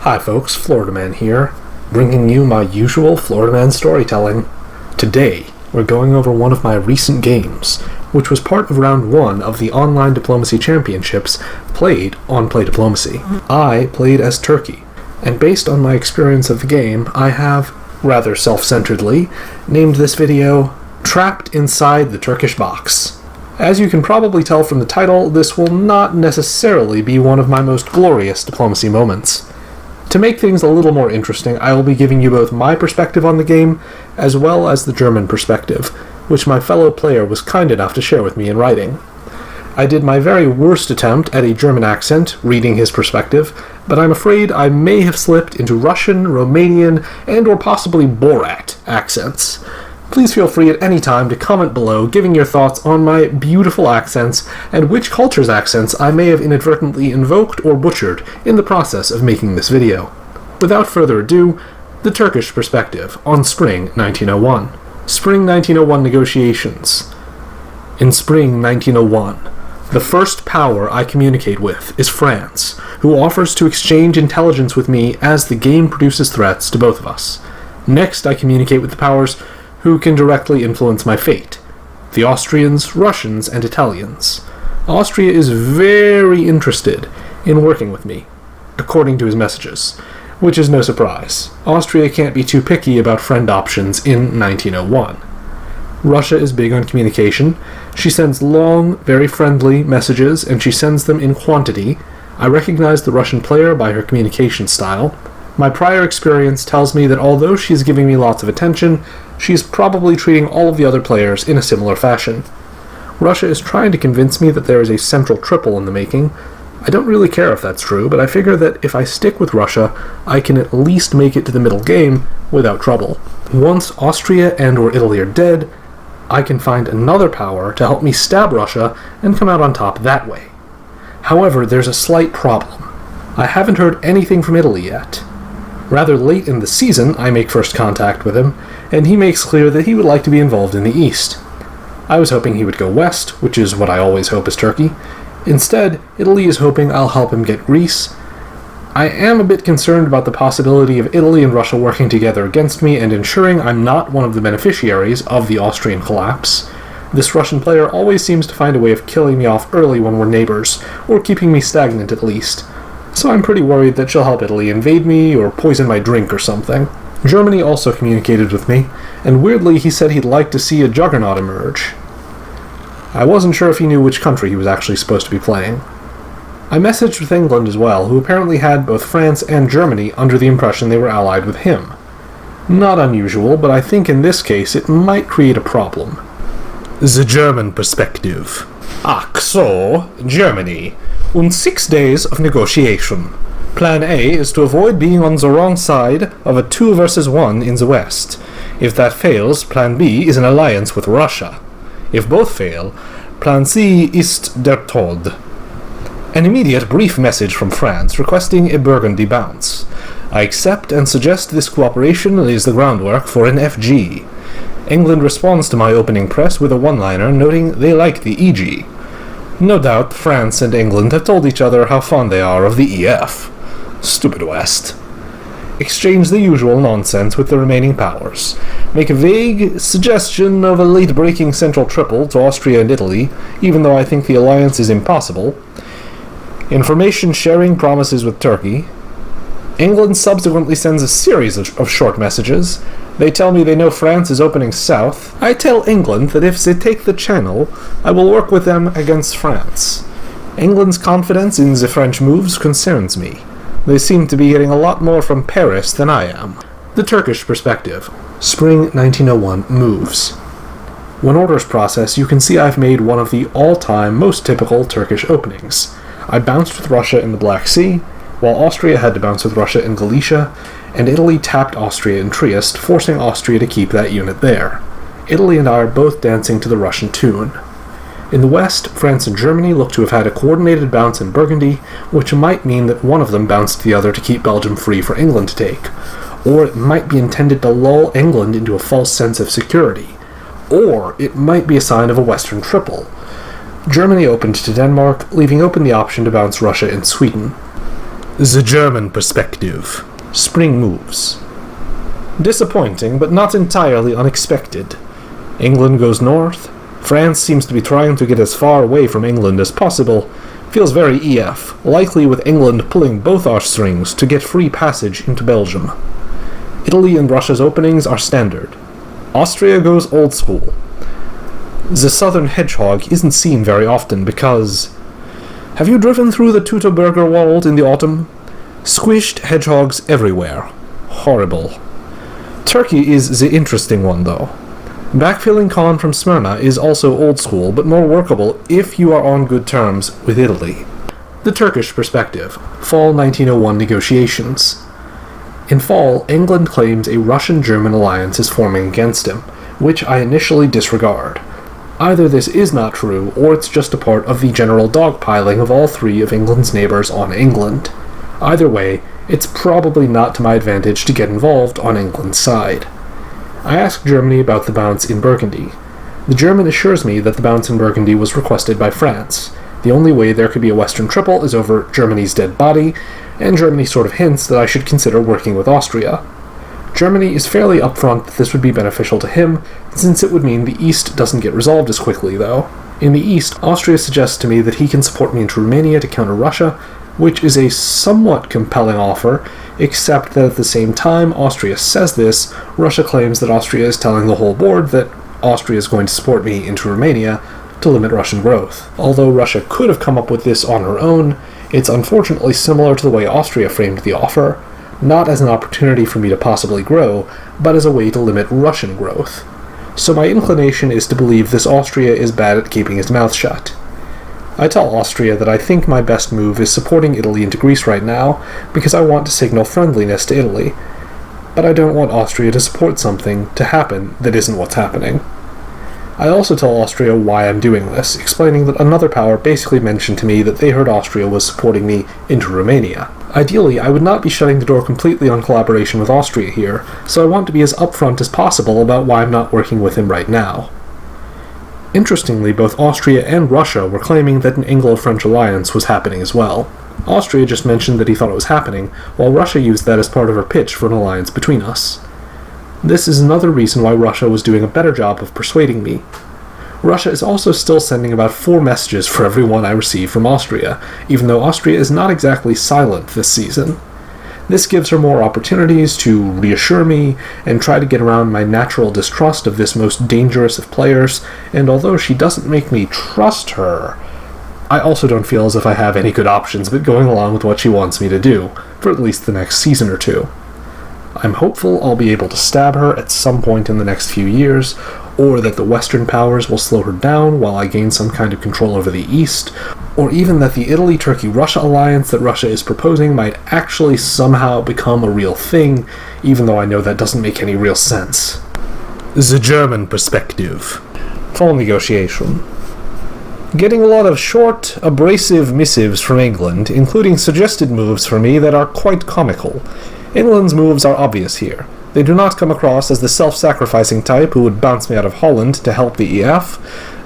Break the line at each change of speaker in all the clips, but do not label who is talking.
Hi folks, Florida Man here, bringing you my usual Florida Man storytelling. Today, we're going over one of my recent games, which was part of round 1 of the Online Diplomacy Championships played on Play Diplomacy. I played as Turkey, and based on my experience of the game, I have, rather self-centeredly, named this video, Trapped Inside the Turkish Box. As you can probably tell from the title, this will not necessarily be one of my most glorious diplomacy moments. To make things a little more interesting, I will be giving you both my perspective on the game, as well as the German perspective, which my fellow player was kind enough to share with me in writing. I did my very worst attempt at a German accent, reading his perspective, but I'm afraid I may have slipped into Russian, Romanian, and or possibly Borat accents. Please feel free at any time to comment below, giving your thoughts on my beautiful accents and which culture's accents I may have inadvertently invoked or butchered in the process of making this video. Without further ado, the Turkish perspective on Spring 1901. Spring 1901 negotiations. In Spring 1901, the first power I communicate with is France, who offers to exchange intelligence with me as the game produces threats to both of us. Next, I communicate with the powers who can directly influence my fate. The Austrians, Russians, and Italians. Austria is very interested in working with me, according to his messages, which is no surprise. Austria can't be too picky about friend options in 1901. Russia is big on communication. She sends long, very friendly messages, and she sends them in quantity. I recognize the Russian player by her communication style. My prior experience tells me that although she is giving me lots of attention, she is probably treating all of the other players in a similar fashion. Russia is trying to convince me that there is a central triple in the making. I don't really care if that's true, but I figure that if I stick with Russia, I can at least make it to the middle game without trouble. Once Austria and or Italy are dead, I can find another power to help me stab Russia and come out on top that way. However, there's a slight problem. I haven't heard anything from Italy yet. Rather late in the season, I make first contact with him, and he makes clear that he would like to be involved in the East. I was hoping he would go west, which is what I always hope as Turkey. Instead, Italy is hoping I'll help him get Greece. I am a bit concerned about the possibility of Italy and Russia working together against me and ensuring I'm not one of the beneficiaries of the Austrian collapse. This Russian player always seems to find a way of killing me off early when we're neighbors, or keeping me stagnant at least. So I'm pretty worried that she'll help Italy invade me or poison my drink or something. Germany also communicated with me, and weirdly he said he'd like to see a juggernaut emerge. I wasn't sure if he knew which country he was actually supposed to be playing. I messaged with England as well, who apparently had both France and Germany under the impression they were allied with him. Not unusual, but I think in this case it might create a problem. The German perspective. Ach so, Germany. And 6 days of negotiation. Plan A is to avoid being on the wrong side of a 2 versus 1 in the West. If that fails, Plan B is an alliance with Russia. If both fail, Plan C ist der Tod. An immediate brief message from France requesting a Burgundy bounce. I accept and suggest this cooperation lays the groundwork for an FG. England responds to my opening press with a one-liner noting they like the EG. No doubt France and England have told each other how fond they are of the EF. Stupid West. Exchange the usual nonsense with the remaining powers. Make a vague suggestion of a late-breaking central triple to Austria and Italy, even though I think the alliance is impossible. Information sharing promises with Turkey. England subsequently sends a series of short messages. They tell me they know France is opening south. I tell England that if they take the Channel, I will work with them against France. England's confidence in the French moves concerns me. They seem to be getting a lot more from Paris than I am. The Turkish perspective. Spring 1901 moves. When orders process, you can see I've made one of the all-time most typical Turkish openings. I bounced with Russia in the Black Sea, while Austria had to bounce with Russia in Galicia, and Italy tapped Austria in Trieste, forcing Austria to keep that unit there. Italy and I are both dancing to the Russian tune. In the west, France and Germany look to have had a coordinated bounce in Burgundy, which might mean that one of them bounced the other to keep Belgium free for England to take. Or it might be intended to lull England into a false sense of security. Or it might be a sign of a Western triple. Germany opened to Denmark, leaving open the option to bounce Russia and Sweden. The German perspective. Spring moves. Disappointing, but not entirely unexpected. England goes north. France seems to be trying to get as far away from England as possible. Feels very EF, likely with England pulling both our strings to get free passage into Belgium. Italy and Russia's openings are standard. Austria goes old school. The southern hedgehog isn't seen very often because... Have you driven through the Teutoburger Wald in the autumn? Squished hedgehogs everywhere. Horrible. Turkey is the interesting one, though. Backfilling Khan from Smyrna is also old school, but more workable if you are on good terms with Italy. The Turkish perspective. Fall 1901 negotiations. In fall, England claims a Russian-German alliance is forming against him, which I initially disregard. Either this is not true, or it's just a part of the general dogpiling of all three of England's neighbours on England. Either way, it's probably not to my advantage to get involved on England's side. I asked Germany about the bounce in Burgundy. The German assures me that the bounce in Burgundy was requested by France. The only way there could be a Western triple is over Germany's dead body, and Germany sort of hints that I should consider working with Austria. Germany is fairly upfront that this would be beneficial to him, since it would mean the East doesn't get resolved as quickly, though. In the East, Austria suggests to me that he can support me into Romania to counter Russia, which is a somewhat compelling offer, except that at the same time Austria says this, Russia claims that Austria is telling the whole board that Austria is going to support me into Romania to limit Russian growth. Although Russia could have come up with this on her own, it's unfortunately similar to the way Austria framed the offer, not as an opportunity for me to possibly grow, but as a way to limit Russian growth. So my inclination is to believe this Austria is bad at keeping his mouth shut. I tell Austria that I think my best move is supporting Italy into Greece right now, because I want to signal friendliness to Italy. But I don't want Austria to support something to happen that isn't what's happening. I also tell Austria why I'm doing this, explaining that another power basically mentioned to me that they heard Austria was supporting me into Romania. Ideally, I would not be shutting the door completely on collaboration with Austria here, so I want to be as upfront as possible about why I'm not working with him right now. Interestingly, both Austria and Russia were claiming that an Anglo-French alliance was happening as well. Austria just mentioned that he thought it was happening, while Russia used that as part of her pitch for an alliance between us. This is another reason why Russia was doing a better job of persuading me. Russia is also still sending about 4 messages for every one I receive from Austria, even though Austria is not exactly silent this season. This gives her more opportunities to reassure me and try to get around my natural distrust of this most dangerous of players, and although she doesn't make me trust her, I also don't feel as if I have any good options but going along with what she wants me to do, for at least the next season or two. I'm hopeful I'll be able to stab her at some point in the next few years, or that the Western powers will slow her down while I gain some kind of control over the East, or even that the Italy-Turkey-Russia alliance that Russia is proposing might actually somehow become a real thing, even though I know that doesn't make any real sense. The German perspective. Fall negotiation. Getting a lot of short, abrasive missives from England, including suggested moves for me that are quite comical. England's moves are obvious here. They do not come across as the self-sacrificing type who would bounce me out of Holland to help the EF,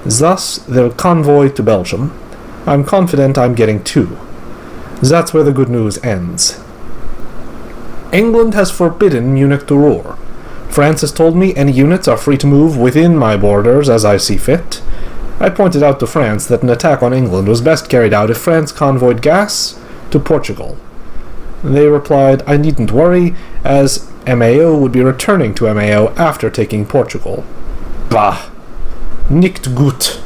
thus their convoy to Belgium. I'm confident I'm getting 2. That's where the good news ends. England has forbidden Munich to roar. France has told me any units are free to move within my borders as I see fit. I pointed out to France that an attack on England was best carried out if France convoyed gas to Portugal. They replied I needn't worry, as MAO would be returning to MAO after taking Portugal. Bah! Nicht gut.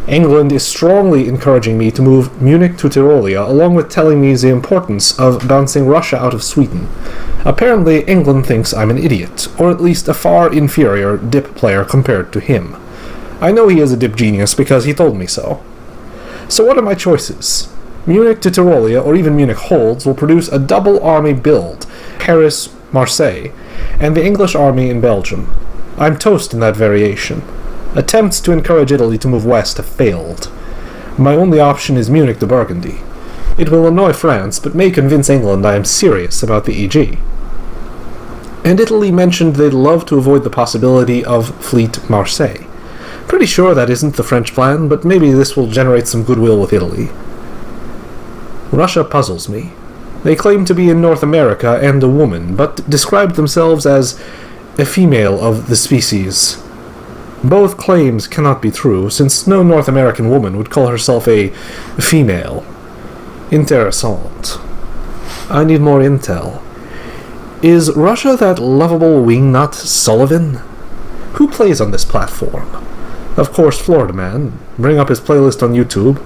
England is strongly encouraging me to move Munich to Tyrolia, along with telling me the importance of bouncing Russia out of Sweden. Apparently, England thinks I'm an idiot, or at least a far inferior dip player compared to him. I know he is a dip genius because he told me so. So what are my choices? Munich to Tyrolia, or even Munich holds, will produce a double army build, Paris, Marseille, and the English army in Belgium. I'm toast in that variation. Attempts to encourage Italy to move west have failed. My only option is Munich to Burgundy. It will annoy France, but may convince England I am serious about the EG. And Italy mentioned they'd love to avoid the possibility of Fleet Marseille. Pretty sure that isn't the French plan, but maybe this will generate some goodwill with Italy. Russia puzzles me. They claim to be in North America and a woman, but described themselves as a female of the species. Both claims cannot be true, since no North American woman would call herself a female. Interessant. I need more intel. Is Russia that lovable wingnut Sullivan? Who plays on this platform? Of course, Florida Man. Bring up his playlist on YouTube.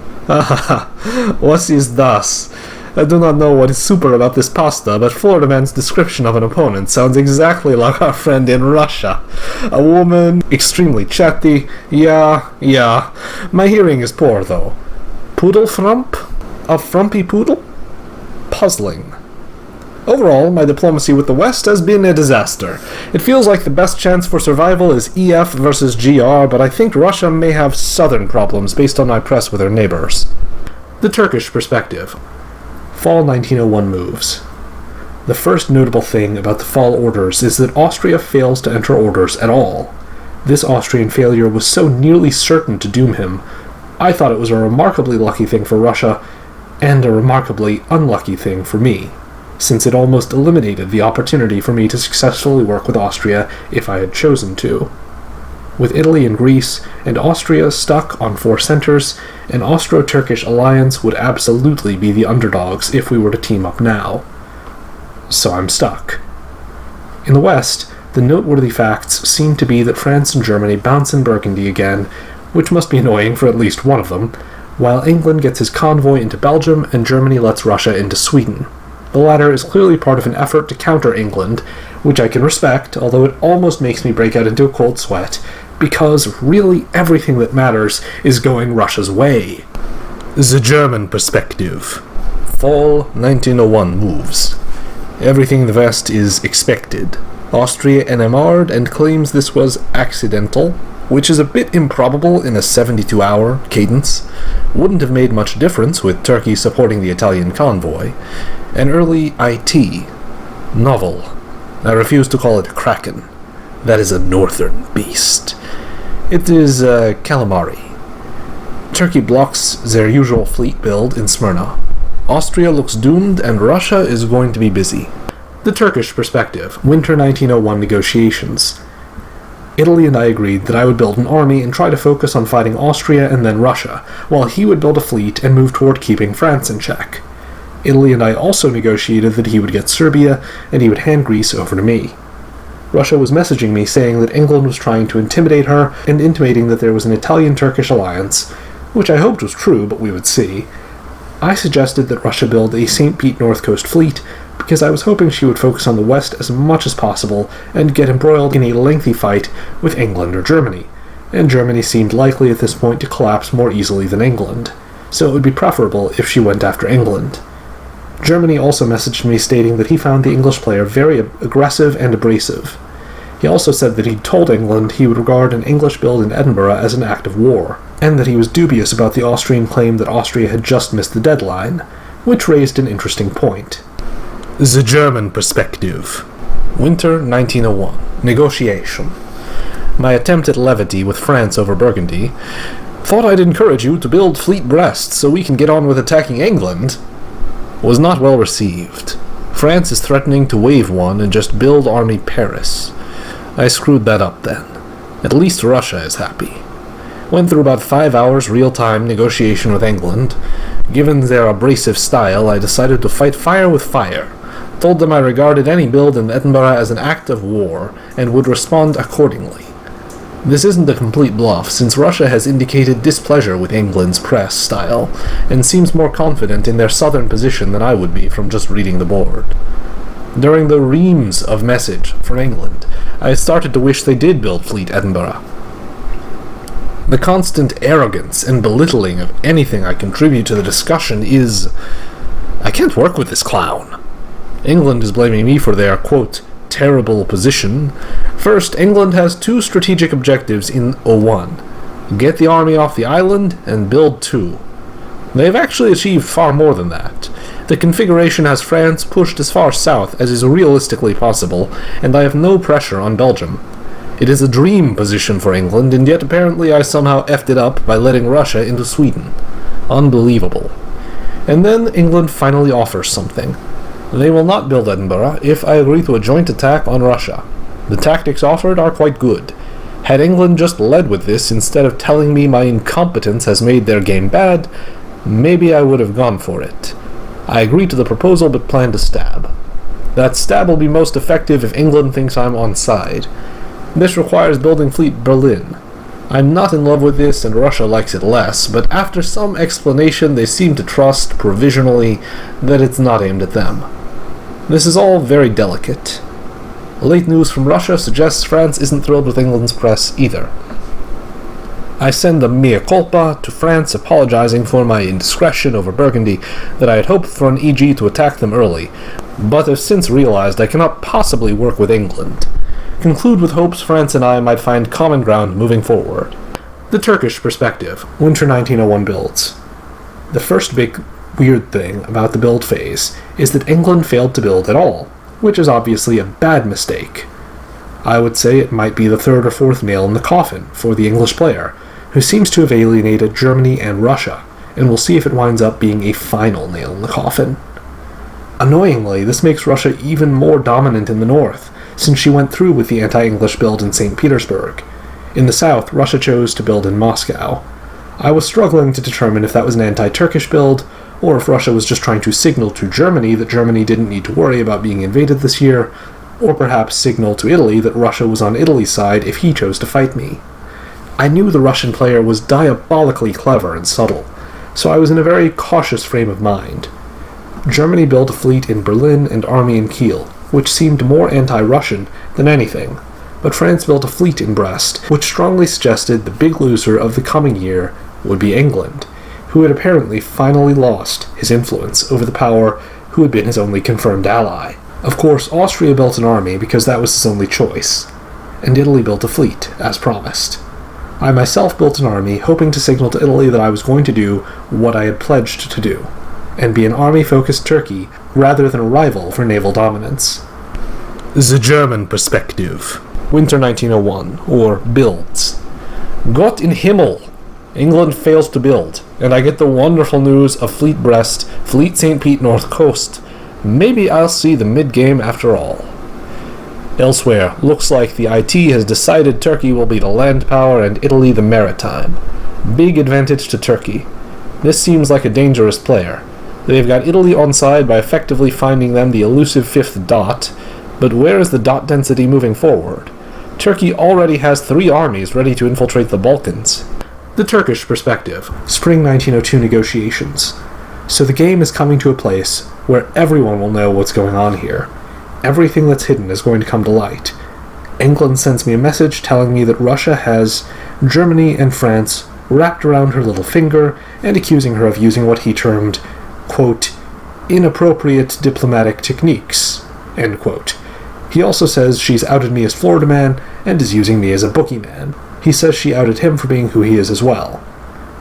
What is das? I do not know what is super about this pasta, but Florida Man's description of an opponent sounds exactly like our friend in Russia. A woman, extremely chatty, yeah. My hearing is poor, though. Poodle frump? A frumpy poodle? Puzzling. Overall, my diplomacy with the West has been a disaster. It feels like the best chance for survival is EF versus GR, but I think Russia may have southern problems based on my press with her neighbors. The Turkish perspective. Fall 1901 moves. The first notable thing about the fall orders is that Austria fails to enter orders at all. This Austrian failure was so nearly certain to doom him. I thought it was a remarkably lucky thing for Russia, and a remarkably unlucky thing for me, since it almost eliminated the opportunity for me to successfully work with Austria if I had chosen to. With Italy and Greece, and Austria stuck on 4 centers, an Austro-Turkish alliance would absolutely be the underdogs if we were to team up now. So I'm stuck. In the West, the noteworthy facts seem to be that France and Germany bounce in Burgundy again, which must be annoying for at least one of them, while England gets his convoy into Belgium and Germany lets Russia into Sweden. The latter is clearly part of an effort to counter England, which I can respect, although it almost makes me break out into a cold sweat, because really everything that matters is going Russia's way. The German perspective. Fall 1901 moves. Everything in the West is expected. Austria NMR'd and claims this was accidental, which is a bit improbable in a 72-hour cadence. Wouldn't have made much difference with Turkey supporting the Italian convoy. An early IT. Novel. I refuse to call it Kraken. That is a northern beast. It is calamari. Turkey blocks their usual fleet build in Smyrna. Austria looks doomed and Russia is going to be busy. The Turkish perspective. Winter 1901 negotiations. Italy and I agreed that I would build an army and try to focus on fighting Austria and then Russia, while he would build a fleet and move toward keeping France in check. Italy and I also negotiated that he would get Serbia and he would hand Greece over to me. Russia was messaging me saying that England was trying to intimidate her and intimating that there was an Italian-Turkish alliance, which I hoped was true, but we would see. I suggested that Russia build a St. Pete North Coast fleet because I was hoping she would focus on the West as much as possible and get embroiled in a lengthy fight with England or Germany, and Germany seemed likely at this point to collapse more easily than England, so it would be preferable if she went after England. Germany also messaged me stating that he found the English player very aggressive and abrasive. He also said that he'd told England he would regard an English build in Edinburgh as an act of war, and that he was dubious about the Austrian claim that Austria had just missed the deadline, which raised an interesting point. The German perspective. Winter 1901. Negotiation. My attempt at levity with France over Burgundy. Thought I'd encourage you to build fleet Brest so we can get on with attacking England. Was not well received. France is threatening to wave one and just build Army Paris. I screwed that up then. At least Russia is happy. Went through about 5 hours real-time negotiation with England. Given their abrasive style, I decided to fight fire with fire. Told them I regarded any build in Edinburgh as an act of war, and would respond accordingly. This isn't a complete bluff, since Russia has indicated displeasure with England's press style, and seems more confident in their southern position than I would be from just reading the board. During the reams of message from England, I started to wish they did build Fleet Edinburgh. The constant arrogance and belittling of anything I contribute to the discussion is... I can't work with this clown. England is blaming me for their, quote, terrible position. First, England has 2 strategic objectives in 01. Get the army off the island and build 2. They have actually achieved far more than that. The configuration has France pushed as far south as is realistically possible, and I have no pressure on Belgium. It is a dream position for England, and yet apparently I somehow effed it up by letting Russia into Sweden. Unbelievable. And then England finally offers something. They will not build Edinburgh if I agree to a joint attack on Russia. The tactics offered are quite good. Had England just led with this instead of telling me my incompetence has made their game bad, maybe I would have gone for it. I agree to the proposal but plan to stab. That stab will be most effective if England thinks I'm on side. This requires building Fleet Berlin. I'm not in love with this and Russia likes it less, but after some explanation they seem to trust, provisionally, that it's not aimed at them. This is all very delicate. Late news from Russia suggests France isn't thrilled with England's press either. I send a mea culpa to France apologizing for my indiscretion over Burgundy that I had hoped for an EG to attack them early, but have since realized I cannot possibly work with England. Conclude with hopes France and I might find common ground moving forward. The Turkish perspective. Winter 1901 builds. The first big weird thing about the build phase is that England failed to build at all, which is obviously a bad mistake. I would say it might be the third or fourth nail in the coffin for the English player, who seems to have alienated Germany and Russia, and we'll see if it winds up being a final nail in the coffin. Annoyingly, this makes Russia even more dominant in the north, since she went through with the anti-English build in St. Petersburg. In the south, Russia chose to build in Moscow. I was struggling to determine if that was an anti-Turkish build, or if Russia was just trying to signal to Germany that Germany didn't need to worry about being invaded this year, or perhaps signal to Italy that Russia was on Italy's side if he chose to fight me. I knew the Russian player was diabolically clever and subtle, so I was in a very cautious frame of mind. Germany built a fleet in Berlin and army in Kiel, which seemed more anti-Russian than anything, but France built a fleet in Brest, which strongly suggested the big loser of the coming year would be England, who had apparently finally lost his influence over the power who had been his only confirmed ally. Of course, Austria built an army because that was his only choice, and Italy built a fleet, as promised. I myself built an army, hoping to signal to Italy that I was going to do what I had pledged to do, and be an army-focused Turkey rather than a rival for naval dominance. The German perspective. Winter 1901, or builds. Gott in Himmel! England fails to build, and I get the wonderful news of Fleet Brest, Fleet St. Pete North Coast. Maybe I'll see the mid-game after all. Elsewhere, looks like the IT has decided Turkey will be the land power and Italy the maritime. Big advantage to Turkey. This seems like a dangerous player. They've got Italy on side by effectively finding them the elusive fifth dot, but where is the dot density moving forward? Turkey already has 3 armies ready to infiltrate the Balkans. The Turkish perspective. Spring 1902 negotiations. So the game is coming to a place where everyone will know what's going on here. Everything that's hidden is going to come to light. England sends me a message telling me that Russia has Germany and France wrapped around her little finger and accusing her of using what he termed, quote, inappropriate diplomatic techniques, end quote. He also says she's outed me as Florida man and is using me as a bookie man. He says she outed him for being who he is as well.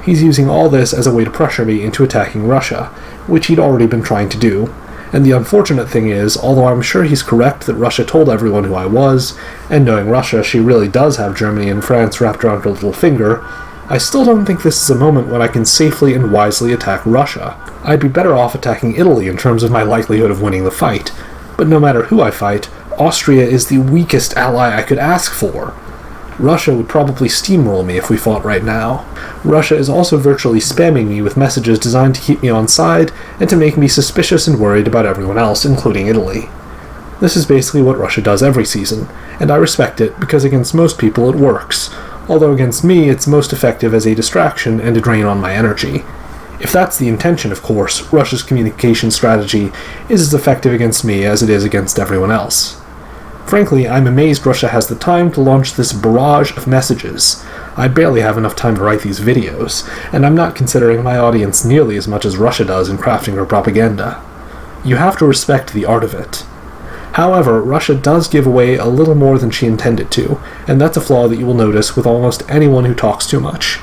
He's using all this as a way to pressure me into attacking Russia, which he'd already been trying to do, and the unfortunate thing is, although I'm sure he's correct that Russia told everyone who I was, and knowing Russia, she really does have Germany and France wrapped around her little finger, I still don't think this is a moment when I can safely and wisely attack Russia. I'd be better off attacking Italy in terms of my likelihood of winning the fight, but no matter who I fight, Austria is the weakest ally I could ask for. Russia would probably steamroll me if we fought right now. Russia is also virtually spamming me with messages designed to keep me on side and to make me suspicious and worried about everyone else, including Italy. This is basically what Russia does every season, and I respect it because against most people it works, although against me it's most effective as a distraction and a drain on my energy. If that's the intention, of course, Russia's communication strategy is as effective against me as it is against everyone else. Frankly, I'm amazed Russia has the time to launch this barrage of messages. I barely have enough time to write these videos, and I'm not considering my audience nearly as much as Russia does in crafting her propaganda. You have to respect the art of it. However, Russia does give away a little more than she intended to, and that's a flaw that you will notice with almost anyone who talks too much.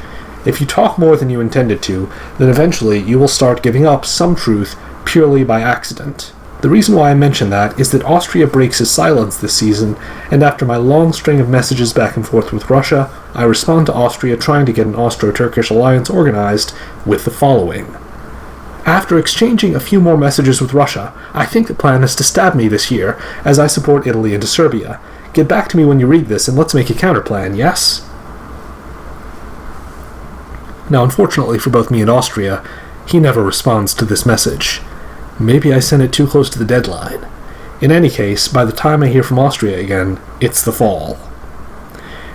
If you talk more than you intended to, then eventually you will start giving up some truth purely by accident. The reason why I mention that is that Austria breaks his silence this season, and after my long string of messages back and forth with Russia, I respond to Austria trying to get an Austro-Turkish alliance organized with the following. After exchanging a few more messages with Russia, I think the plan is to stab me this year, as I support Italy into Serbia. Get back to me when you read this, and let's make a counterplan, yes? Now, unfortunately for both me and Austria, he never responds to this message. Maybe I sent it too close to the deadline. In any case, by the time I hear from Austria again, it's the fall.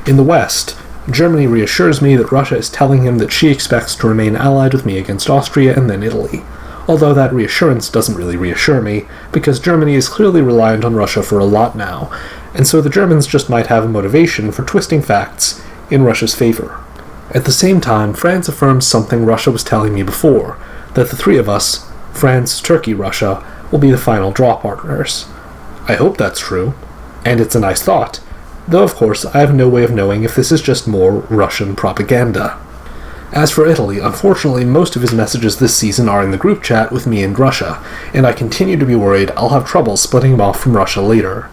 In the West, Germany reassures me that Russia is telling him that she expects to remain allied with me against Austria and then Italy, although that reassurance doesn't really reassure me, because Germany is clearly reliant on Russia for a lot now, and so the Germans just might have a motivation for twisting facts in Russia's favor. At the same time, France affirms something Russia was telling me before, that the three of us, France, Turkey, Russia, will be the final draw partners. I hope that's true, and it's a nice thought, though of course I have no way of knowing if this is just more Russian propaganda. As for Italy, unfortunately most of his messages this season are in the group chat with me and Russia, and I continue to be worried I'll have trouble splitting him off from Russia later.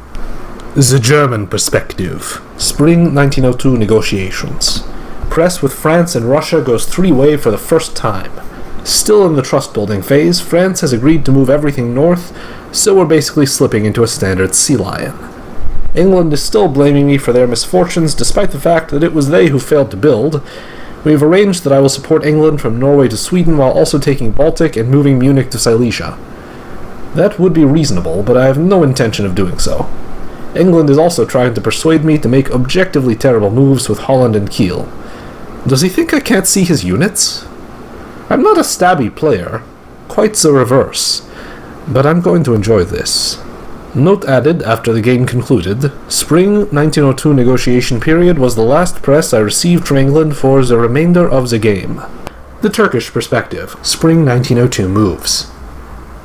The German perspective. Spring 1902 negotiations. Press with France and Russia goes three-way for the first time. Still in the trust-building phase, France has agreed to move everything north, so we're basically slipping into a standard sea lion. England is still blaming me for their misfortunes, despite the fact that it was they who failed to build. We've arranged that I will support England from Norway to Sweden while also taking Baltic and moving Munich to Silesia. That would be reasonable, but I have no intention of doing so. England is also trying to persuade me to make objectively terrible moves with Holland and Kiel. Does he think I can't see his units? I'm not a stabby player, quite the reverse, but I'm going to enjoy this. Note added after the game concluded, Spring 1902 negotiation period was the last press I received from England for the remainder of the game. The Turkish perspective. Spring 1902 moves.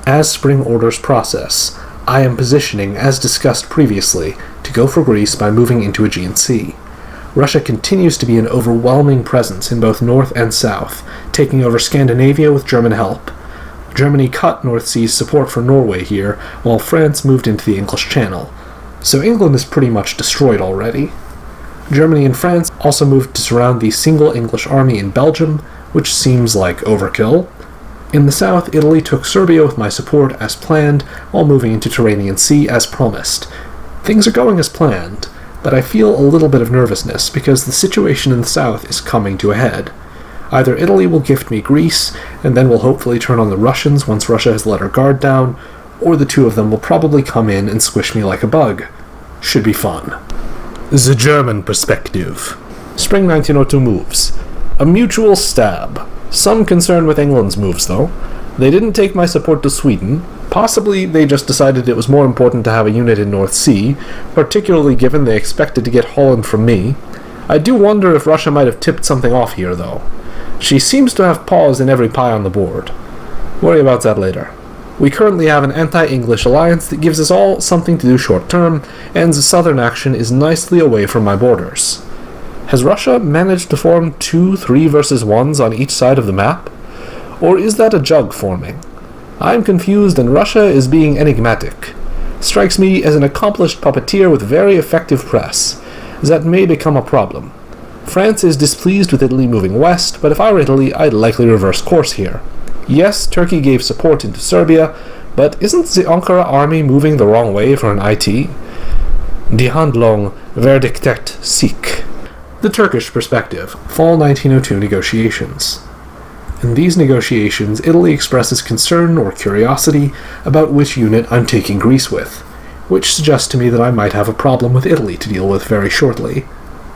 As spring orders process, I am positioning, as discussed previously, to go for Greece by moving into Aegean Sea. Russia continues to be an overwhelming presence in both north and south, taking over Scandinavia with German help. Germany cut North Sea's support for Norway here, while France moved into the English Channel. So England is pretty much destroyed already. Germany and France also moved to surround the single English army in Belgium, which seems like overkill. In the south, Italy took Serbia with my support as planned, while moving into Tyrrhenian Sea as promised. Things are going as planned, but I feel a little bit of nervousness because the situation in the south is coming to a head. Either Italy will gift me Greece, and then will hopefully turn on the Russians once Russia has let her guard down, or the two of them will probably come in and squish me like a bug. Should be fun. The German perspective. Spring 1902 moves. A mutual stab. Some concern with England's moves, though. They didn't take my support to Sweden. Possibly they just decided it was more important to have a unit in North Sea, particularly given they expected to get Holland from me. I do wonder if Russia might have tipped something off here, though. She seems to have paws in every pie on the board. Worry about that later. We currently have an anti-English alliance that gives us all something to do short-term, and the southern action is nicely away from my borders. Has Russia managed to form 2 3 versus 1s on each side of the map? Or is that a jug forming? I'm confused and Russia is being enigmatic. Strikes me as an accomplished puppeteer with very effective press. That may become a problem. France is displeased with Italy moving west, but if I were Italy, I'd likely reverse course here. Yes, Turkey gave support into Serbia, but isn't the Ankara army moving the wrong way for an IT? Die Handlung verdiktet sich. The Turkish perspective. Fall 1902 negotiations. In these negotiations, Italy expresses concern or curiosity about which unit I'm taking Greece with, which suggests to me that I might have a problem with Italy to deal with very shortly.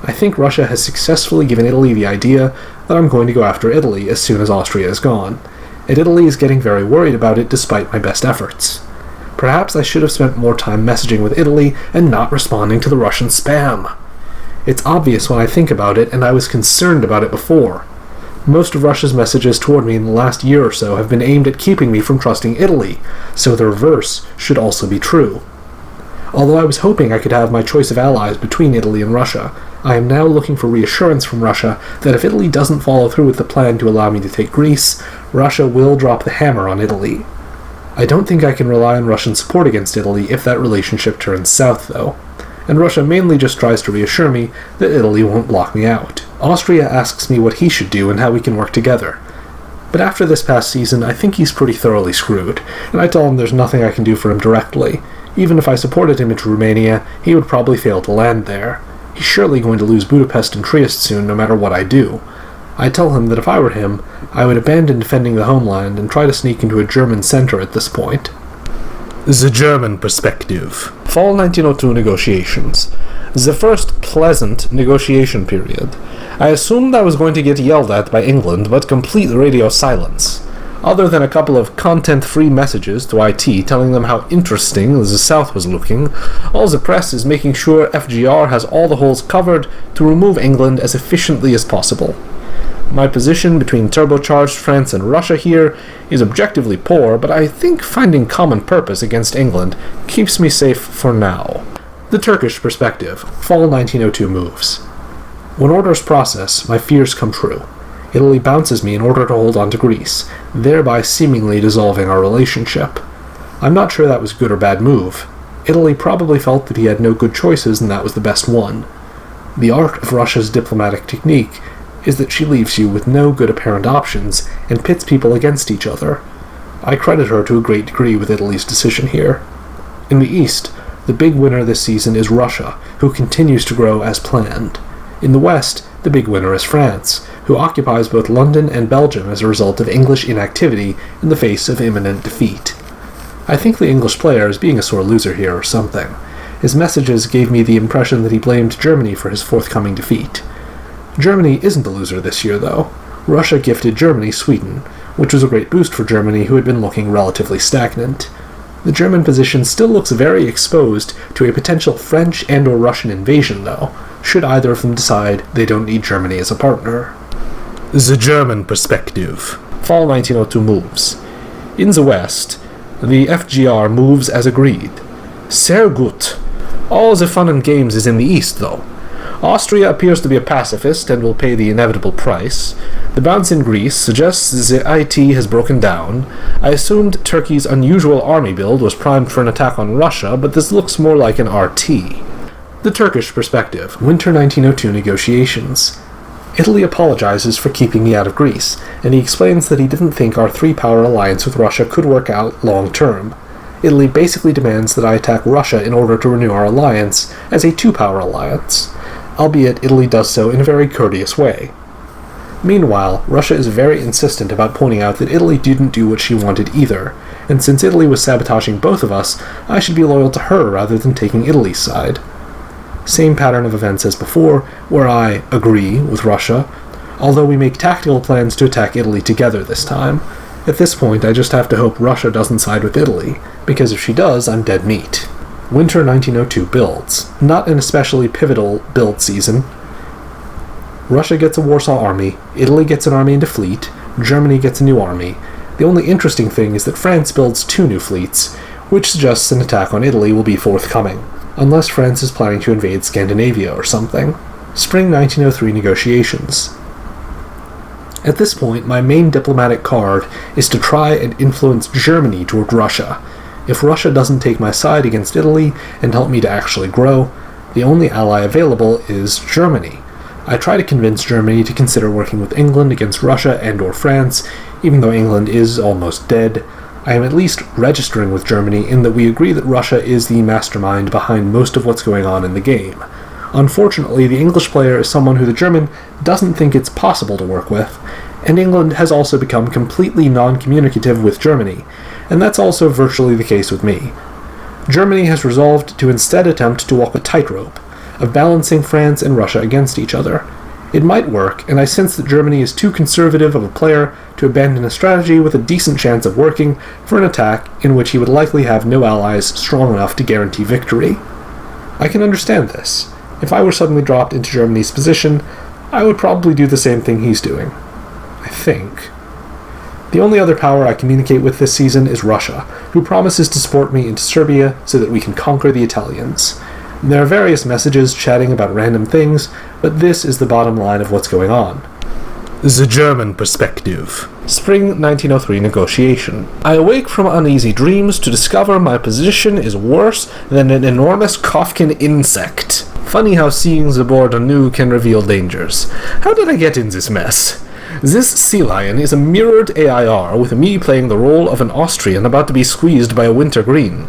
I think Russia has successfully given Italy the idea that I'm going to go after Italy as soon as Austria is gone, and Italy is getting very worried about it despite my best efforts. Perhaps I should have spent more time messaging with Italy and not responding to the Russian spam. It's obvious when I think about it, and I was concerned about it before. Most of Russia's messages toward me in the last year or so have been aimed at keeping me from trusting Italy, so the reverse should also be true. Although I was hoping I could have my choice of allies between Italy and Russia, I am now looking for reassurance from Russia that if Italy doesn't follow through with the plan to allow me to take Greece, Russia will drop the hammer on Italy. I don't think I can rely on Russian support against Italy if that relationship turns south, though, and Russia mainly just tries to reassure me that Italy won't block me out. Austria asks me what he should do and how we can work together. But after this past season, I think he's pretty thoroughly screwed, and I tell him there's nothing I can do for him directly. Even if I supported him into Romania, he would probably fail to land there. He's surely going to lose Budapest and Trieste soon, no matter what I do. I tell him that if I were him, I would abandon defending the homeland and try to sneak into a German center at this point. The German perspective. Fall 1902 negotiations. The first pleasant negotiation period. I assumed I was going to get yelled at by England, but complete radio silence. Other than a couple of content-free messages to IT telling them how interesting the South was looking, all the press is making sure FGR has all the holes covered to remove England as efficiently as possible. My position between turbocharged France and Russia here is objectively poor, but I think finding common purpose against England keeps me safe for now. The Turkish perspective. Fall 1902 moves. When orders process, my fears come true. Italy bounces me in order to hold on to Greece, thereby seemingly dissolving our relationship. I'm not sure that was a good or bad move. Italy probably felt that he had no good choices and that was the best one. The art of Russia's diplomatic technique is that she leaves you with no good apparent options and pits people against each other. I credit her to a great degree with Italy's decision here. In the East, the big winner this season is Russia, who continues to grow as planned. In the West, the big winner is France, who occupies both London and Belgium as a result of English inactivity in the face of imminent defeat. I think the English player is being a sore loser here or something. His messages gave me the impression that he blamed Germany for his forthcoming defeat. Germany isn't the loser this year, though. Russia gifted Germany Sweden, which was a great boost for Germany, who had been looking relatively stagnant. The German position still looks very exposed to a potential French and/or Russian invasion, though, should either of them decide they don't need Germany as a partner. The German perspective. Fall 1902 moves. In the West, the FGR moves as agreed. Sehr gut. All the fun and games is in the East, though. Austria appears to be a pacifist and will pay the inevitable price. The bounce in Greece suggests the IT has broken down. I assumed Turkey's unusual army build was primed for an attack on Russia, but this looks more like an RT. The Turkish perspective. Winter 1902 negotiations. Italy apologizes for keeping me out of Greece, and he explains that he didn't think our three-power alliance with Russia could work out long-term. Italy basically demands that I attack Russia in order to renew our alliance as a two-power alliance, albeit Italy does so in a very courteous way. Meanwhile, Russia is very insistent about pointing out that Italy didn't do what she wanted either, and since Italy was sabotaging both of us, I should be loyal to her rather than taking Italy's side. Same pattern of events as before, where I agree with Russia, although we make tactical plans to attack Italy together this time. At this point, I just have to hope Russia doesn't side with Italy, because if she does, I'm dead meat. Winter 1902 builds. Not an especially pivotal build season. Russia gets a Warsaw army, Italy gets an army and a fleet, Germany gets a new army. The only interesting thing is that France builds 2 new fleets, which suggests an attack on Italy will be forthcoming, unless France is planning to invade Scandinavia or something. Spring 1903 negotiations. At this point, my main diplomatic card is to try and influence Germany toward Russia. If Russia doesn't take my side against Italy and help me to actually grow, the only ally available is Germany. I try to convince Germany to consider working with England against Russia and/or France, even though England is almost dead. I am at least registering with Germany in that we agree that Russia is the mastermind behind most of what's going on in the game. Unfortunately, the English player is someone who the German doesn't think it's possible to work with, and England has also become completely non-communicative with Germany, and that's also virtually the case with me. Germany has resolved to instead attempt to walk a tightrope of balancing France and Russia against each other. It might work, and I sense that Germany is too conservative of a player to abandon a strategy with a decent chance of working for an attack in which he would likely have no allies strong enough to guarantee victory. I can understand this. If I were suddenly dropped into Germany's position, I would probably do the same thing he's doing. I think. The only other power I communicate with this season is Russia, who promises to support me into Serbia so that we can conquer the Italians. There are various messages chatting about random things, but this is the bottom line of what's going on. The German perspective. Spring 1903 negotiation. I awake from uneasy dreams to discover my position is worse than an enormous Kafkin insect. Funny how seeing the board anew can reveal dangers. How did I get in this mess? This sea lion is a mirrored AIR, with me playing the role of an Austrian about to be squeezed by a wintergreen.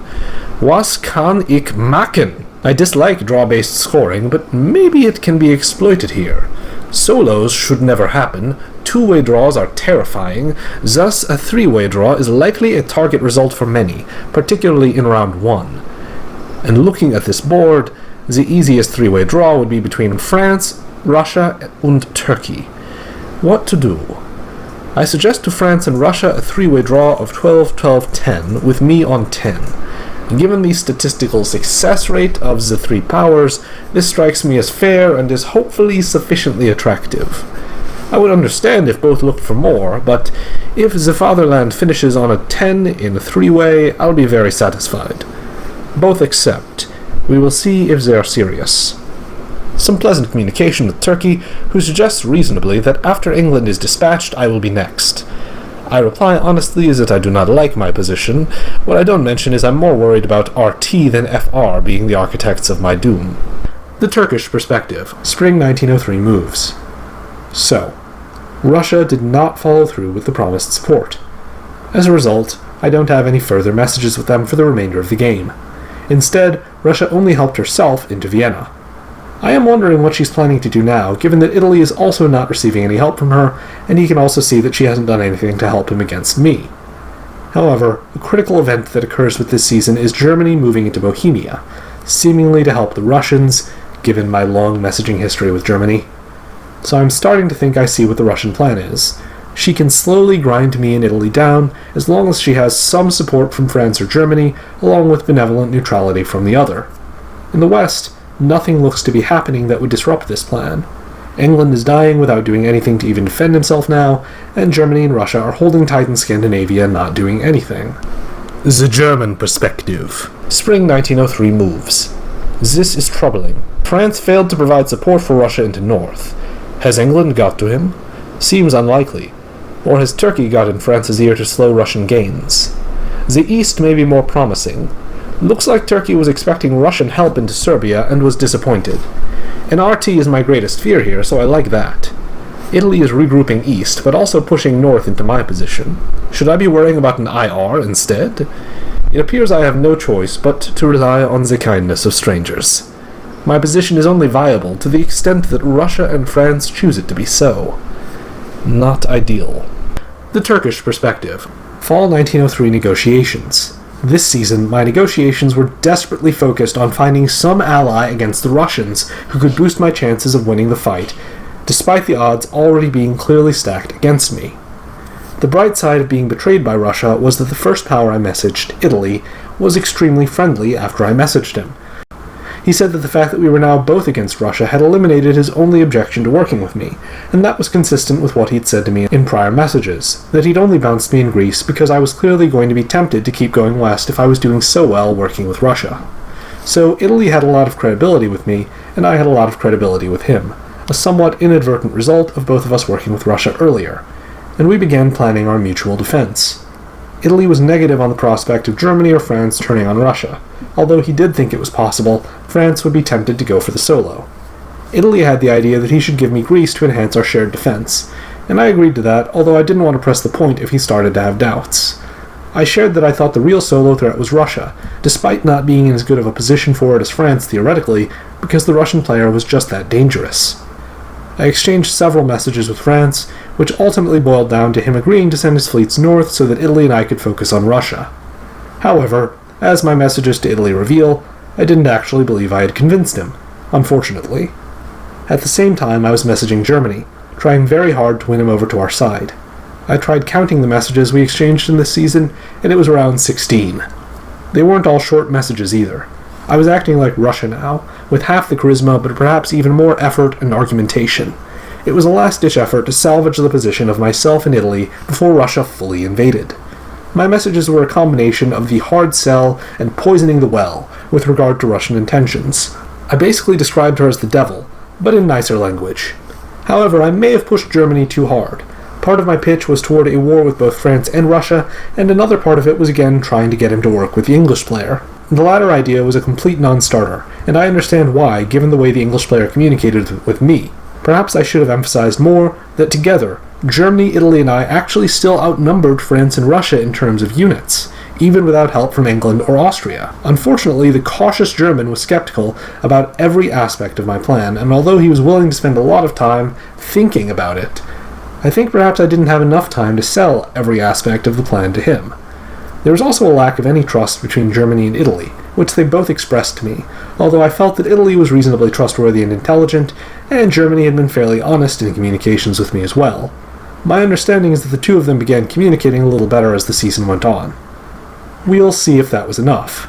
Was kann ich machen? I dislike draw-based scoring, but maybe it can be exploited here. Solos should never happen, two-way draws are terrifying, thus a three-way draw is likely a target result for many, particularly in round 1. And looking at this board, the easiest three-way draw would be between France, Russia, and Turkey. What to do? I suggest to France and Russia a three-way draw of 12-12-10, with me on 10. Given the statistical success rate of the three powers, this strikes me as fair and is hopefully sufficiently attractive. I would understand if both looked for more, but if the fatherland finishes on a 10 in a three-way, I'll be very satisfied. Both accept. We will see if they are serious. Some pleasant communication with Turkey, who suggests reasonably that after England is dispatched, I will be next. I reply honestly that I do not like my position. What I don't mention is I'm more worried about RT than FR being the architects of my doom. The Turkish perspective. Spring 1903 moves. So, Russia did not follow through with the promised support. As a result, I don't have any further messages with them for the remainder of the game. Instead, Russia only helped herself into Vienna. I am wondering what she's planning to do now, given that Italy is also not receiving any help from her, and he can also see that she hasn't done anything to help him against me. However, a critical event that occurs with this season is Germany moving into Bohemia, seemingly to help the Russians, given my long messaging history with Germany. So I'm starting to think I see what the Russian plan is. She can slowly grind me and Italy down, as long as she has some support from France or Germany, along with benevolent neutrality from the other. In the West, nothing looks to be happening that would disrupt this plan. England is dying without doing anything to even defend himself now, and Germany and Russia are holding tight in Scandinavia and not doing anything. The German perspective. Spring 1903 moves. This is troubling. France failed to provide support for Russia into north. Has England got to him? Seems unlikely. Or has Turkey got in France's ear to slow Russian gains? The east may be more promising. Looks like Turkey was expecting Russian help into Serbia and was disappointed. An RT is my greatest fear here, so I like that. Italy is regrouping east, but also pushing north into my position. Should I be worrying about an IR instead? It appears I have no choice but to rely on the kindness of strangers. My position is only viable to the extent that Russia and France choose it to be so. Not ideal. The Turkish perspective. Fall 1903 negotiations. This season, my negotiations were desperately focused on finding some ally against the Russians who could boost my chances of winning the fight, despite the odds already being clearly stacked against me. The bright side of being betrayed by Russia was that the first power I messaged, Italy, was extremely friendly after I messaged him. He said that the fact that we were now both against Russia had eliminated his only objection to working with me, and that was consistent with what he'd said to me in prior messages, that he'd only bounced me in Greece because I was clearly going to be tempted to keep going west if I was doing so well working with Russia. So Italy had a lot of credibility with me, and I had a lot of credibility with him, a somewhat inadvertent result of both of us working with Russia earlier, and we began planning our mutual defense. Italy was negative on the prospect of Germany or France turning on Russia, although he did think it was possible France would be tempted to go for the solo. Italy had the idea that he should give me Greece to enhance our shared defense, and I agreed to that, although I didn't want to press the point if he started to have doubts. I shared that I thought the real solo threat was Russia, despite not being in as good of a position for it as France theoretically, because the Russian player was just that dangerous. I exchanged several messages with France, which ultimately boiled down to him agreeing to send his fleets north so that Italy and I could focus on Russia. However, as my messages to Italy reveal, I didn't actually believe I had convinced him, unfortunately. At the same time, I was messaging Germany, trying very hard to win him over to our side. I tried counting the messages we exchanged in this season, and it was around 16. They weren't all short messages either. I was acting like Russia now, with half the charisma but perhaps even more effort and argumentation. It was a last-ditch effort to salvage the position of myself and Italy before Russia fully invaded. My messages were a combination of the hard sell and poisoning the well with regard to Russian intentions. I basically described her as the devil, but in nicer language. However, I may have pushed Germany too hard. Part of my pitch was toward a war with both France and Russia, and another part of it was again trying to get him to work with the English player. The latter idea was a complete non-starter, and I understand why, given the way the English player communicated with me. Perhaps I should have emphasized more that together Germany, Italy, and I actually still outnumbered France and Russia in terms of units, even without help from England or Austria. Unfortunately, the cautious German was skeptical about every aspect of my plan, and although he was willing to spend a lot of time thinking about it, I think perhaps I didn't have enough time to sell every aspect of the plan to him. There was also a lack of any trust between Germany and Italy, which they both expressed to me, although I felt that Italy was reasonably trustworthy and intelligent, and Germany had been fairly honest in communications with me as well. My understanding is that the two of them began communicating a little better as the season went on. We'll see if that was enough.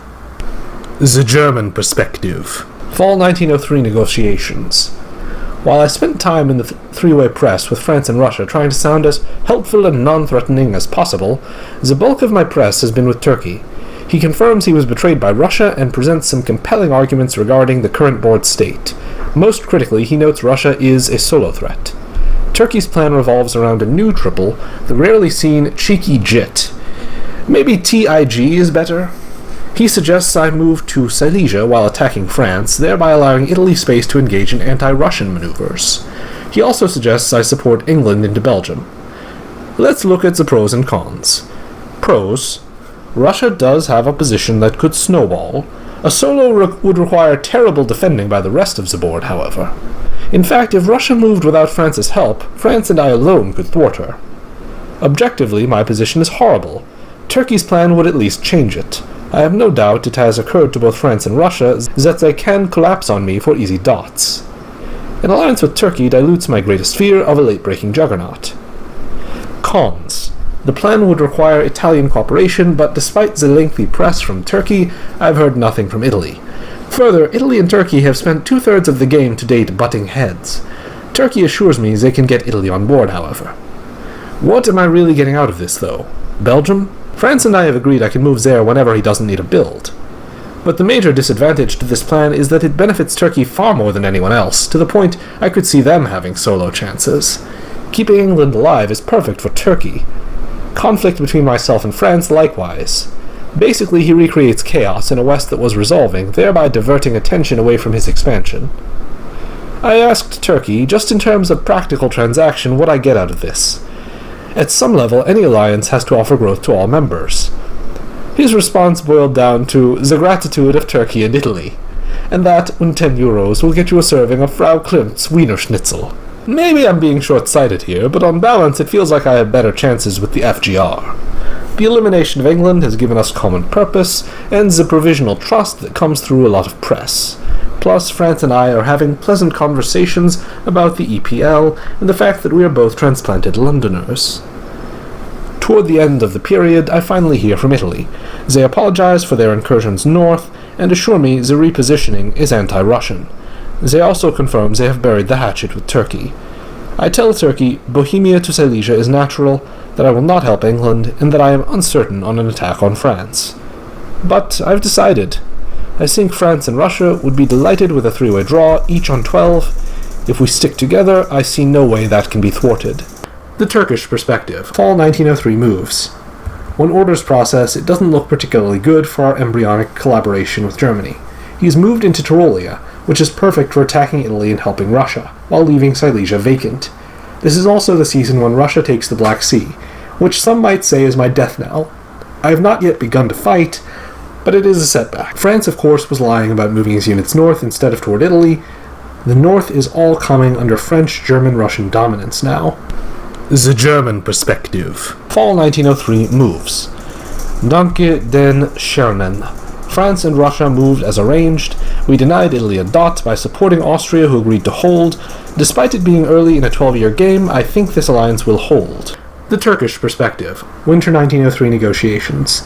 The German perspective. Fall 1903 negotiations. While I spent time in the three-way press with France and Russia trying to sound as helpful and non-threatening as possible, the bulk of my press has been with Turkey. He confirms he was betrayed by Russia and presents some compelling arguments regarding the current board state. Most critically, he notes Russia is a solo threat. Turkey's plan revolves around a new triple, the rarely seen cheeky jit. Maybe TIG is better? He suggests I move to Silesia while attacking France, thereby allowing Italy space to engage in anti-Russian maneuvers. He also suggests I support England into Belgium. Let's look at the pros and cons. Pros. Russia does have a position that could snowball. A solo would require terrible defending by the rest of the board, however. In fact, if Russia moved without France's help, France and I alone could thwart her. Objectively, my position is horrible. Turkey's plan would at least change it. I have no doubt it has occurred to both France and Russia that they can collapse on me for easy dots. An alliance with Turkey dilutes my greatest fear of a late-breaking juggernaut. Cons. The plan would require Italian cooperation, but despite the lengthy press from Turkey, I've heard nothing from Italy. Further, Italy and Turkey have spent two-thirds of the game to date butting heads. Turkey assures me they can get Italy on board, however. What am I really getting out of this, though? Belgium? France and I have agreed I can move there whenever he doesn't need a build. But the major disadvantage to this plan is that it benefits Turkey far more than anyone else, to the point I could see them having solo chances. Keeping England alive is perfect for Turkey. Conflict between myself and France likewise. Basically, he recreates chaos in a West that was resolving, thereby diverting attention away from his expansion. I asked Turkey, just in terms of practical transaction, what I get out of this. At some level, any alliance has to offer growth to all members. His response boiled down to the gratitude of Turkey and Italy, and that, in 10 euros, will get you a serving of Frau Klimt's Wiener Schnitzel. Maybe I'm being short-sighted here, but on balance it feels like I have better chances with the FGR. The elimination of England has given us common purpose, and the provisional trust that comes through a lot of press. Plus, France and I are having pleasant conversations about the EPL and the fact that we are both transplanted Londoners. Toward the end of the period, I finally hear from Italy. They apologize for their incursions north, and assure me the repositioning is anti-Russian. They also confirm they have buried the hatchet with Turkey. I tell Turkey Bohemia to Silesia is natural, that I will not help England, and that I am uncertain on an attack on France. But I've decided. I think France and Russia would be delighted with a three-way draw, each on 12. If we stick together, I see no way that can be thwarted. The Turkish perspective. Fall 1903 moves. When orders process, it doesn't look particularly good for our embryonic collaboration with Germany. He's moved into Tyrolia, which is perfect for attacking Italy and helping Russia, while leaving Silesia vacant. This is also the season when Russia takes the Black Sea, which some might say is my death knell. I have not yet begun to fight, but it is a setback. France, of course, was lying about moving his units north instead of toward Italy. The north is all coming under French, German, Russian dominance now. The German perspective. Fall 1903 moves. Danke den Schernen. France and Russia moved as arranged. We denied Italy a dot by supporting Austria, who agreed to hold. Despite it being early in a 12-year game, I think this alliance will hold. The Turkish perspective. Winter 1903 negotiations.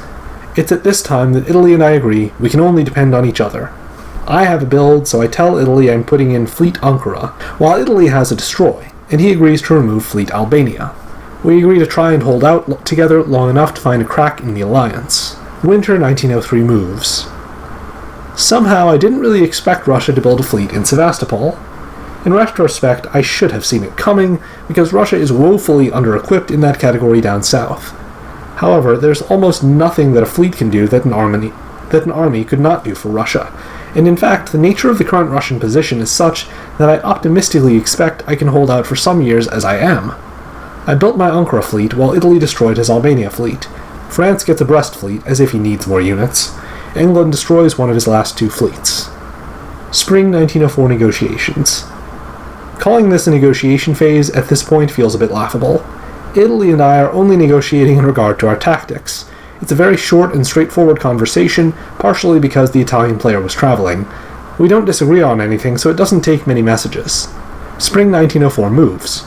It's at this time that Italy and I agree we can only depend on each other. I have a build, so I tell Italy I'm putting in Fleet Ankara, while Italy has a destroy, and he agrees to remove Fleet Albania. We agree to try and hold out together long enough to find a crack in the alliance. Winter 1903 moves. Somehow I didn't really expect Russia to build a fleet in Sevastopol. In retrospect, I should have seen it coming, because Russia is woefully under-equipped in that category down south. However, there's almost nothing that a fleet can do that an army could not do for Russia, and in fact, the nature of the current Russian position is such that I optimistically expect I can hold out for some years as I am. I built my Ankara fleet while Italy destroyed his Albania fleet. France gets a Brest fleet, as if he needs more units. England destroys one of his last 2 fleets. Spring 1904 negotiations. Calling this a negotiation phase at this point feels a bit laughable. Italy and I are only negotiating in regard to our tactics. It's a very short and straightforward conversation, partially because the Italian player was traveling. We don't disagree on anything, so it doesn't take many messages. Spring 1904 moves.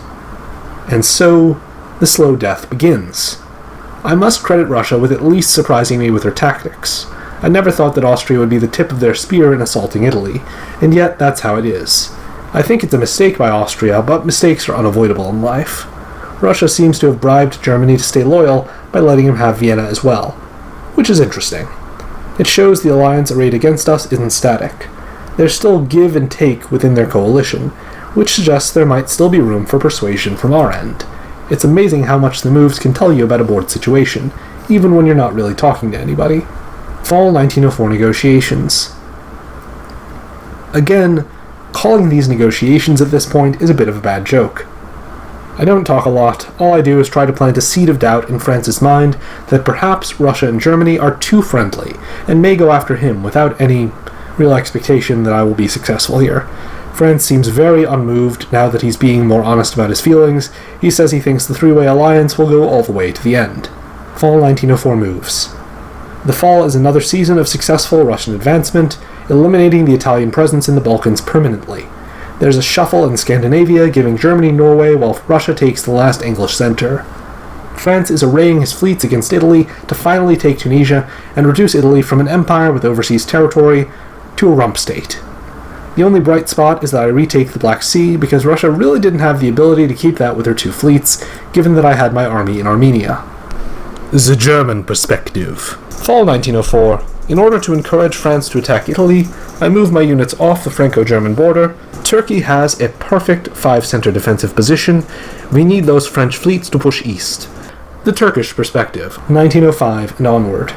And so, the slow death begins. I must credit Russia with at least surprising me with her tactics. I never thought that Austria would be the tip of their spear in assaulting Italy, and yet that's how it is. I think it's a mistake by Austria, but mistakes are unavoidable in life. Russia seems to have bribed Germany to stay loyal by letting him have Vienna as well, which is interesting. It shows the alliance arrayed against us isn't static. There's still give and take within their coalition, which suggests there might still be room for persuasion from our end. It's amazing how much the moves can tell you about a board situation, even when you're not really talking to anybody. Fall 1904 negotiations. Again, calling these negotiations at this point is a bit of a bad joke. I don't talk a lot, all I do is try to plant a seed of doubt in France's mind that perhaps Russia and Germany are too friendly, and may go after him without any real expectation that I will be successful here. France seems very unmoved now that he's being more honest about his feelings. He says he thinks the 3-way alliance will go all the way to the end. Fall 1904 moves. The fall is another season of successful Russian advancement, eliminating the Italian presence in the Balkans permanently. There's a shuffle in Scandinavia, giving Germany Norway, while Russia takes the last English center. France is arraying his fleets against Italy to finally take Tunisia and reduce Italy from an empire with overseas territory to a rump state. The only bright spot is that I retake the Black Sea, because Russia really didn't have the ability to keep that with her 2 fleets, given that I had my army in Armenia. The German perspective. Fall 1904. In order to encourage France to attack Italy, I move my units off the Franco-German border. Turkey has a perfect 5-center defensive position. We need those French fleets to push east. The Turkish perspective. 1905 and onward.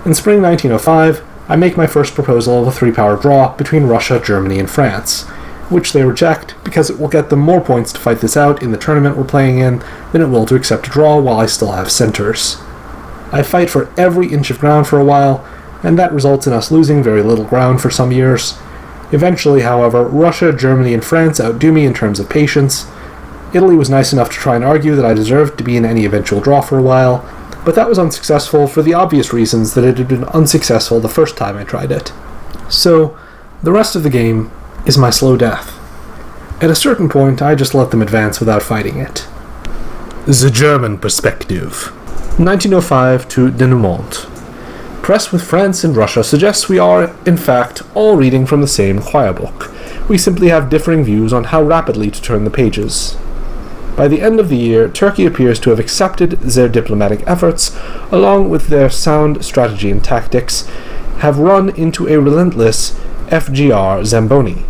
In spring 1905, I make my first proposal of a 3-power draw between Russia, Germany, and France, which they reject because it will get them more points to fight this out in the tournament we're playing in than it will to accept a draw while I still have centers. I fight for every inch of ground for a while, and that results in us losing very little ground for some years. Eventually, however, Russia, Germany, and France outdo me in terms of patience. Italy was nice enough to try and argue that I deserved to be in any eventual draw for a while, but that was unsuccessful for the obvious reasons that it had been unsuccessful the first time I tried it. So, the rest of the game is my slow death. At a certain point, I just let them advance without fighting it. The German perspective. 1905 to denouement. Press with France and Russia suggests we are, in fact, all reading from the same choir book. We simply have differing views on how rapidly to turn the pages. By the end of the year, Turkey appears to have accepted their diplomatic efforts, along with their sound strategy and tactics, have run into a relentless FGR Zamboni.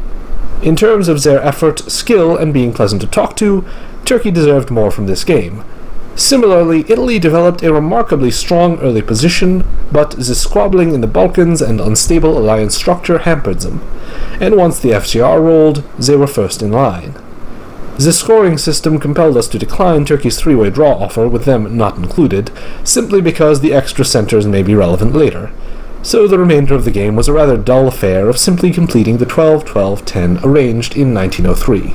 In terms of their effort, skill, and being pleasant to talk to, Turkey deserved more from this game. Similarly, Italy developed a remarkably strong early position, but the squabbling in the Balkans and unstable alliance structure hampered them, and once the FGR rolled, they were first in line. The scoring system compelled us to decline Turkey's 3-way draw offer, with them not included, simply because the extra centers may be relevant later, so the remainder of the game was a rather dull affair of simply completing the 12-12-10 arranged in 1903.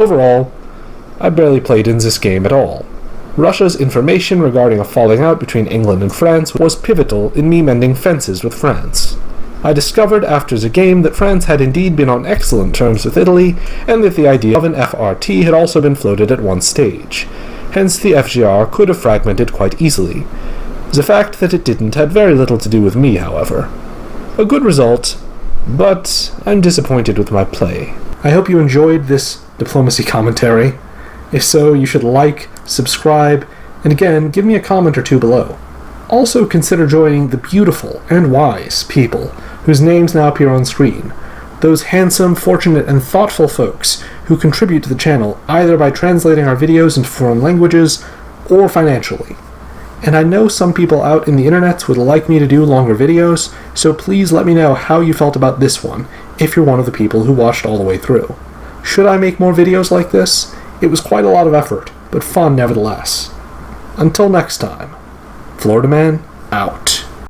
Overall, I barely played in this game at all. Russia's information regarding a falling out between England and France was pivotal in me mending fences with France. I discovered after the game that France had indeed been on excellent terms with Italy, and that the idea of an FRT had also been floated at one stage. Hence the FGR could have fragmented quite easily. The fact that it didn't had very little to do with me, however. A good result, but I'm disappointed with my play. I hope you enjoyed this diplomacy commentary. If so, you should like, subscribe, and again, give me a comment or 2 below. Also consider joining the beautiful and wise people whose names now appear on screen. Those handsome, fortunate, and thoughtful folks who contribute to the channel either by translating our videos into foreign languages or financially. And I know some people out in the internets would like me to do longer videos, so please let me know how you felt about this one, if you're one of the people who watched all the way through. Should I make more videos like this? It was quite a lot of effort, but fun nevertheless. Until next time, Florida Man out.